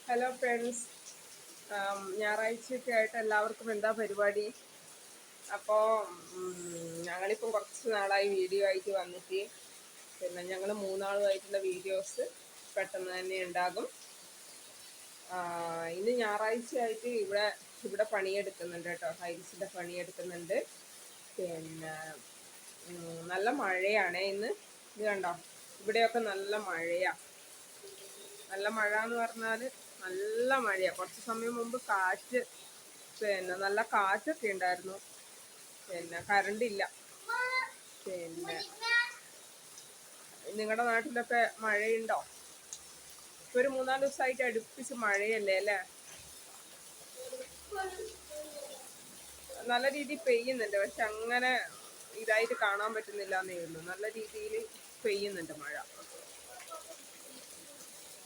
Hello friends, ഞായറാഴ്ചയൊക്കെ ആയിട്ട് എല്ലാവർക്കും എന്താ പരിപാടി? അപ്പോൾ ഞങ്ങളിപ്പം കുറച്ച് നാളായി വീഡിയോ ആയിട്ട് വന്നിട്ട്, പിന്നെ ഞങ്ങൾ മൂന്നാളുമായിട്ടുള്ള വീഡിയോസ് പെട്ടെന്ന് തന്നെ ഉണ്ടാകും. ഇന്ന് ഞായറാഴ്ചയായിട്ട് ഇവിടെ പണിയെടുക്കുന്നുണ്ട് കേട്ടോ, ടൈൽസിൻ്റെ പണിയെടുക്കുന്നുണ്ട്. പിന്നെ നല്ല മഴയാണ് ഇന്ന്. ഇത് കണ്ടോ, ഇവിടെയൊക്കെ നല്ല മഴയാണ്. നല്ല മഴ എന്ന് പറഞ്ഞാൽ നല്ല മഴയാണ്. കുറച്ച് സമയം മുമ്പ് കാറ്റ്, പിന്നെ നല്ല കാറ്റൊക്കെ ഉണ്ടായിരുന്നു. പിന്നെ കറണ്ടില്ല. പിന്നെ നിങ്ങളുടെ നാട്ടിലൊക്കെ മഴയുണ്ടോ? ഇപ്പോൾ ഒരു 3-4 ദിവസമായിട്ട് അടുപ്പിച്ച് മഴയല്ലേ അല്ലേ? നല്ല രീതിയിൽ പെയ്യുന്നുണ്ട്, പക്ഷെ അങ്ങനെ ഇതായിട്ട് കാണാൻ പറ്റുന്നില്ല എന്നേ ഉള്ളൂ. നല്ല രീതിയിൽ പെയ്യുന്നുണ്ട് മഴ,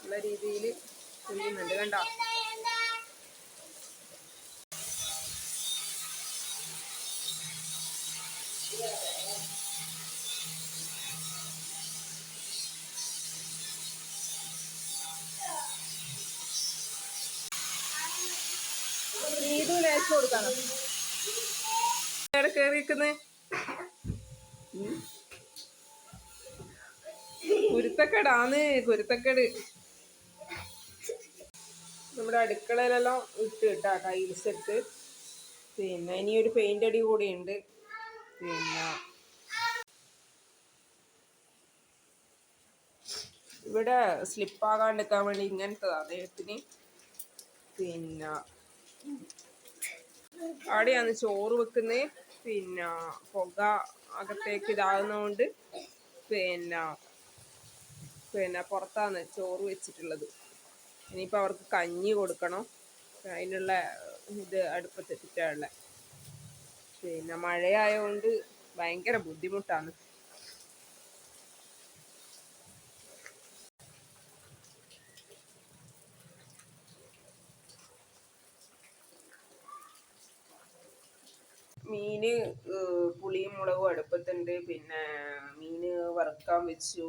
നല്ല രീതിയിൽ പെയ്യുന്നുണ്ട്. കണ്ടോ? നീതു ലേശം കൊടുക്കണം. എവിടെ കയറിയിരിക്കുന്നത്? കുരുത്തക്കേടാന്ന്, കുരുത്തക്കേട്. നമ്മുടെ അടുക്കളയിലെല്ലാം ഇട്ട് കേട്ടാ, ടൈൽസ് ഇട്ട്. പിന്നെ ഇനിയൊരു പെയിന്റ് അടി കൂടി ഉണ്ട്. പിന്നെ ഇവിടെ സ്ലിപ്പാകാണ്ടിരിക്കാൻ വേണ്ടി ഇങ്ങനത്തെ അദ്ദേഹത്തിന്. പിന്നെ അവിടെയാണ് ചോറ് വെക്കുന്നത്. പിന്നെ പുക അകത്തേക്ക് ഇതാകുന്നതുകൊണ്ട് പിന്നെ പുറത്താണ് ചോറ് വെച്ചിട്ടുള്ളത്. ഇനിയിപ്പോൾ അവർക്ക് കഞ്ഞി കൊടുക്കണം. അതിനുള്ള ഇത് അടുപ്പത്തിട്ടിട്ടുള്ള. പിന്നെ മഴയായതുകൊണ്ട് ഭയങ്കര ബുദ്ധിമുട്ടാണ്. മീന് പുളിയും മുളകും അടുപ്പത്തുണ്ട്. പിന്നെ മീന് വറുക്കാൻ വെച്ചു.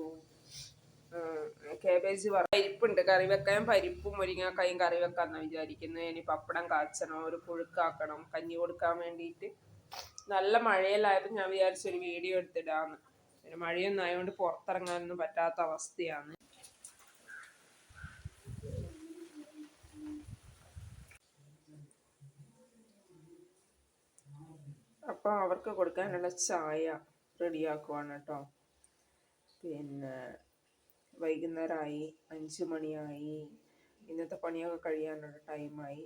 കാബേജ് പരിപ്പുണ്ട് കറി വെക്കാൻ. പരിപ്പും മുരിങ്ങക്കായും കറി വെക്കാമെന്നാണ് വിചാരിക്കുന്നത്. ഇനി പപ്പടം കാച്ചണം, ഒരു പുഴുക്കാക്കണം, കഞ്ഞി കൊടുക്കാൻ വേണ്ടിയിട്ട്. നല്ല മഴയിലായപ്പോൾ ഞാൻ വിചാരിച്ചൊരു വീഡിയോ എടുത്തിടാന്ന്. പിന്നെ മഴയൊന്നും ആയതുകൊണ്ട് പുറത്തിറങ്ങാനൊന്നും പറ്റാത്ത അവസ്ഥയാണ്. അപ്പോൾ അവർക്ക് കൊടുക്കാനുള്ള ചായ റെഡിയാക്കുവാണ് കേട്ടോ. പിന്നെ വൈകുന്നേരമായി, 5 മണിയായി. ഇന്നത്തെ പണിയൊക്കെ കഴിയാനുള്ള ടൈമായി.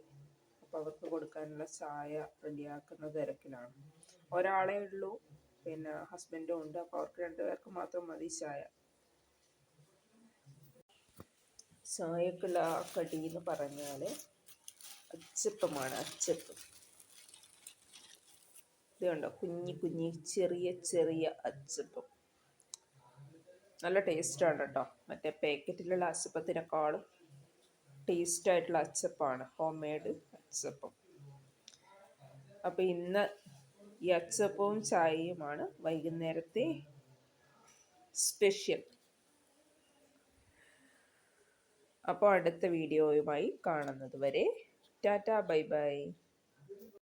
അപ്പോൾ അവർക്ക് കൊടുക്കാനുള്ള ചായ റെഡിയാക്കുന്ന തിരക്കിലാണ്. ഒരാളേ ഉള്ളൂ, പിന്നെ ഹസ്ബൻഡും ഉണ്ട്. അപ്പോൾ അവർക്ക് 2 പേർക്ക് മാത്രം മതി ചായ. ചായക്കുള്ള കടി എന്ന് പറഞ്ഞാൽ അച്ചപ്പമാണ്. അച്ചപ്പം ഇത് കണ്ടോ, കുഞ്ഞി ചെറിയ ചെറിയ അച്ചപ്പം. നല്ല ടേസ്റ്റാണ് കേട്ടോ. മറ്റേ പാക്കറ്റിലുള്ള അച്ചപ്പത്തിനേക്കാളും ടേസ്റ്റായിട്ടുള്ള അച്ചപ്പമാണ് ഹോം മെയ്ഡ് അച്ചപ്പം. അപ്പോൾ ഇന്ന് ഈ അച്ചപ്പവും ചായയുമാണ് വൈകുന്നേരത്തെ സ്പെഷ്യൽ. അപ്പോൾ അടുത്ത വീഡിയോയുമായി കാണുന്നത് വരെ ടാറ്റ, ബൈ ബൈ.